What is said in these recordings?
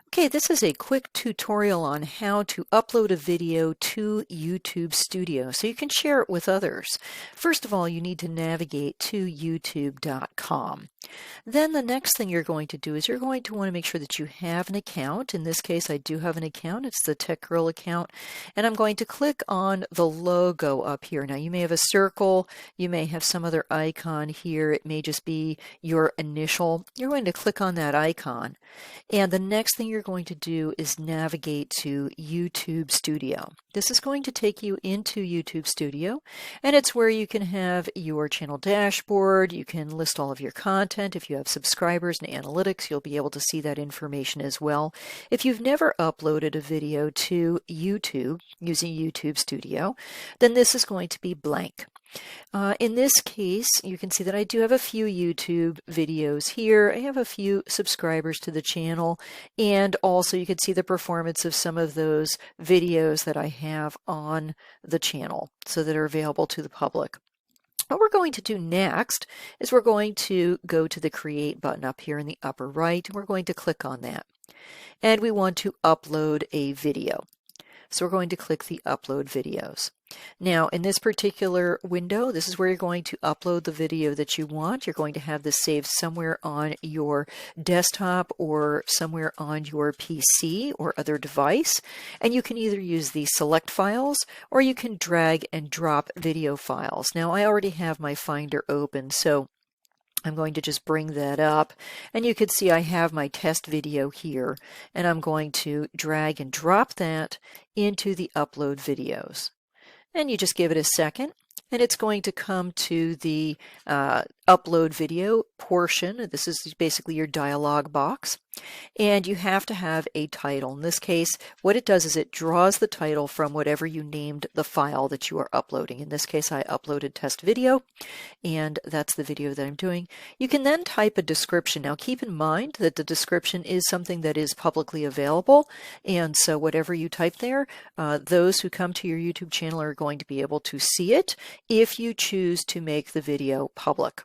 Okay, this is a quick tutorial on how to upload a video to YouTube Studio so you can share it with others. First of all, you need to navigate to youtube.com. Then the next thing you're going to do is you're going to want to make sure that you have an account. In this case, I do have an account. It's the Tech Girl account. And I'm going to click on the logo up here. Now, you may have a circle. You may have some other icon here. It may just be your initial. You're going to click on that icon. And the next thing you're going to do is navigate to YouTube Studio. This is going to take you into YouTube Studio, and it's where you can have your channel dashboard. You can list all of your content. If you have subscribers and analytics, you'll be able to see that information as well. If you've never uploaded a video to YouTube using YouTube Studio, then this is going to be blank. In this case, you can see that I do have a few YouTube videos here. I have a few subscribers to the channel, and also you can see the performance of some of those videos that I have on the channel so that are available to the public. What we're going to do next is we're going to go to the Create button up here in the upper right, and we're going to click on that. And we want to upload a video. So we're going to click the Upload Videos. Now, in this particular window, this is where you're going to upload the video that you want. You're going to have this saved somewhere on your desktop or somewhere on your PC or other device. And you can either use the select files or you can drag and drop video files. Now, I already have my Finder open, so I'm going to just bring that up, and you can see I have my test video here, and I'm going to drag and drop that into the upload videos. And you just give it a second, and it's going to come to the upload video portion. This is basically your dialog box, and you have to have a title. In this case, what it does is it draws the title from whatever you named the file that you are uploading. In this case, I uploaded test video, and that's the video that I'm doing. You can then type a description. Now, keep in mind that the description is something that is publicly available, and so whatever you type there, those who come to your YouTube channel are going to be able to see it if you choose to make the video public.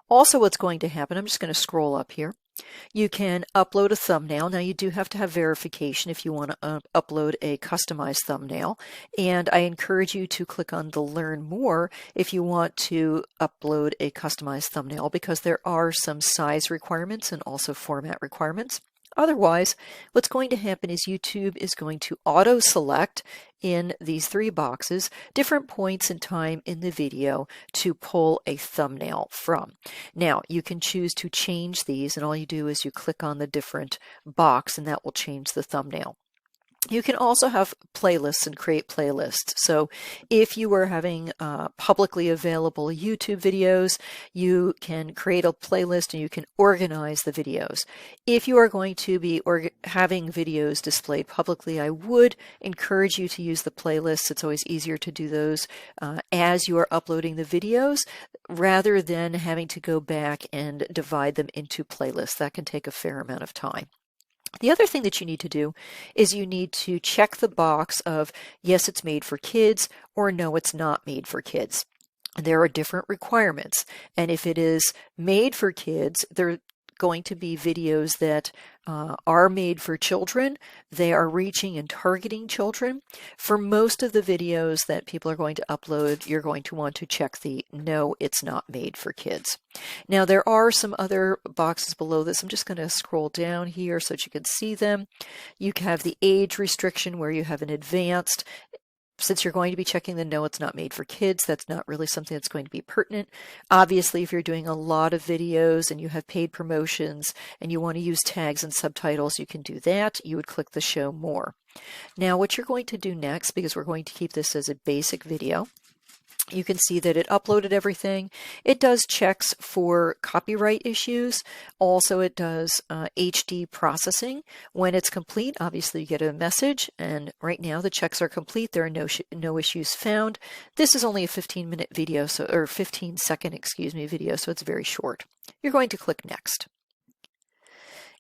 Also, what's going to happen, I'm just going to scroll up here. You can upload a thumbnail. Now, you do have to have verification if you want to upload a customized thumbnail. And I encourage you to click on the Learn More if you want to upload a customized thumbnail, because there are some size requirements and also format requirements. Otherwise, what's going to happen is YouTube is going to auto-select in these three boxes different points in time in the video to pull a thumbnail from. Now, you can choose to change these, and all you do is you click on the different box, and that will change the thumbnail. You can also have playlists and create playlists. So if you are having publicly available YouTube videos, you can create a playlist and you can organize the videos. If you are going to be having videos displayed publicly, I would encourage you to use the playlists. It's always easier to do those as you are uploading the videos rather than having to go back and divide them into playlists. That can take a fair amount of time. The other thing that you need to do is you need to check the box of yes, it's made for kids, or no, it's not made for kids. There are different requirements, and if it is made for kids, there going to be videos that are made for children. They are reaching and targeting children. For most of the videos that people are going to upload, you're going to want to check the no, it's not made for kids. Now, there are some other boxes below this. I'm just going to scroll down here so that you can see them. You have the age restriction where you have an advanced. Since you're going to be checking the no, it's not made for kids, that's not really something that's going to be pertinent. Obviously, if you're doing a lot of videos and you have paid promotions and you want to use tags and subtitles, you can do that. You would click the Show More. Now, what you're going to do next, because we're going to keep this as a basic video, you can see that it uploaded everything. It does checks for copyright issues. Also, it does HD processing. When it's complete, obviously you get a message, and right now the checks are complete. There are no issues found. This is only a 15-minute video, or 15-second, video, so it's very short. You're going to click Next.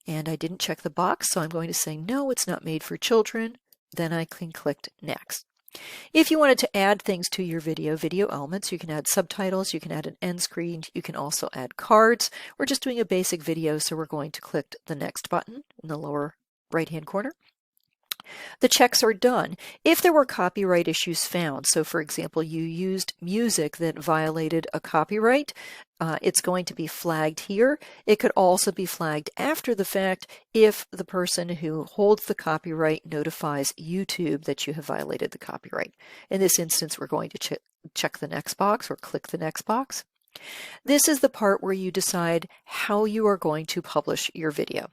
And I didn't check the box, so I'm going to say no, it's not made for children. Then I can click Next. If you wanted to add things to your video elements, you can add subtitles, you can add an end screen, you can also add cards. We're just doing a basic video, so we're going to click the next button in the lower right-hand corner. The checks are done. If there were copyright issues found, so for example, you used music that violated a copyright, it's going to be flagged here. It could also be flagged after the fact if the person who holds the copyright notifies YouTube that you have violated the copyright. In this instance, we're going to check the next box or click the next box. This is the part where you decide how you are going to publish your video.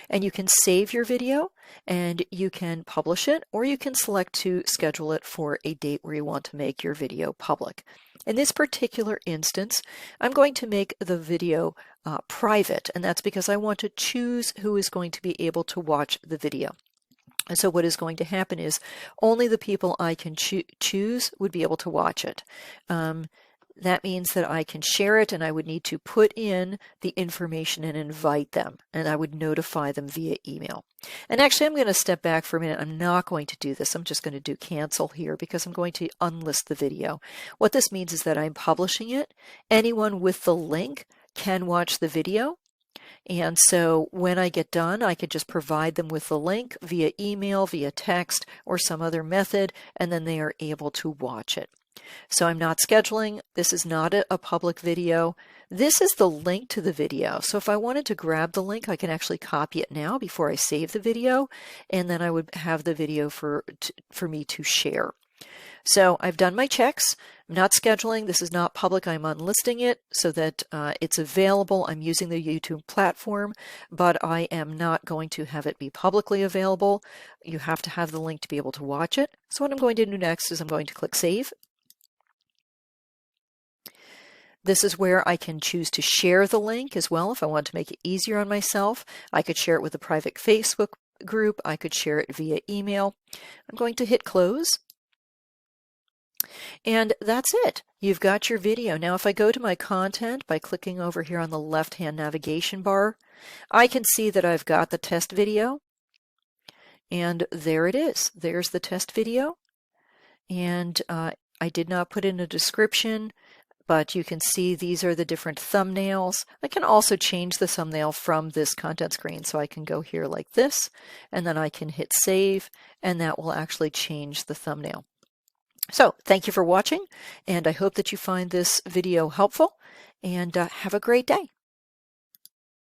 And you can save your video and you can publish it, or you can select to schedule it for a date where you want to make your video public. In this particular instance, I'm going to make the video private, and that's because I want to choose who is going to be able to watch the video. And so what is going to happen is only the people I can choose would be able to watch it. That means that I can share it, and I would need to put in the information and invite them, and I would notify them via email. And actually, I'm going to step back for a minute. I'm not going to do this. I'm just going to do cancel here because I'm going to unlist the video. What this means is that I'm publishing it. Anyone with the link can watch the video. And so when I get done, I could just provide them with the link via email, via text, or some other method, and then they are able to watch it. So I'm not scheduling. This is not a public video. This is the link to the video. So if I wanted to grab the link, I can actually copy it now before I save the video, and then I would have the video for me to share. So I've done my checks. I'm not scheduling. This is not public. I'm unlisting it so that it's available. I'm using the YouTube platform, but I am not going to have it be publicly available. You have to have the link to be able to watch it. So what I'm going to do next is I'm going to click Save. This is where I can choose to share the link as well. If I want to make it easier on myself, I could share it with a private Facebook group. I could share it via email. I'm going to hit close. And that's it. You've got your video. Now, if I go to my content by clicking over here on the left-hand navigation bar, I can see that I've got the test video. And there it is. There's the test video. And I did not put in a description, but you can see these are the different thumbnails. I can also change the thumbnail from this content screen. So I can go here like this, and then I can hit save, and that will actually change the thumbnail. So thank you for watching, and I hope that you find this video helpful, and have a great day.